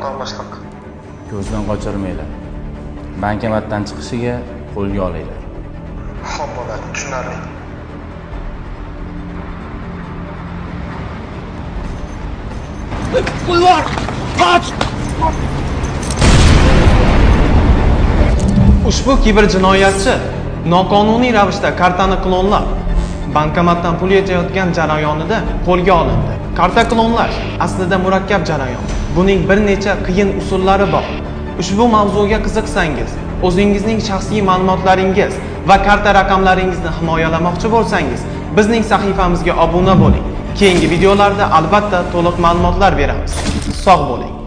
xato boshliq. Ko'zdan qochirmanglar. Bankomatdan chiqishiga qo'lga olinglar. Xo'p bo'ladi, tushunarli. Qo'yvar! Qoch! Ushbu kiberjinoyatchi noqonuniy ravishda kartani klonlab, bankomatdan pul yechayotgan jarayonida qo'lga olindi. Karta klonlash aslida murakkab jarayon. Buning bir necha qiyin usullari bor. Ushbu mavzuga qiziqsangiz, o'zingizning shaxsiy ma'lumotlaringiz va karta raqamlaringizni himoyalamoqchi bo'lsangiz, bizning sahifamizga obuna bo'ling. Keyingi videolarda albatta to'liq ma'lumotlar beramiz. Sog' bo'ling.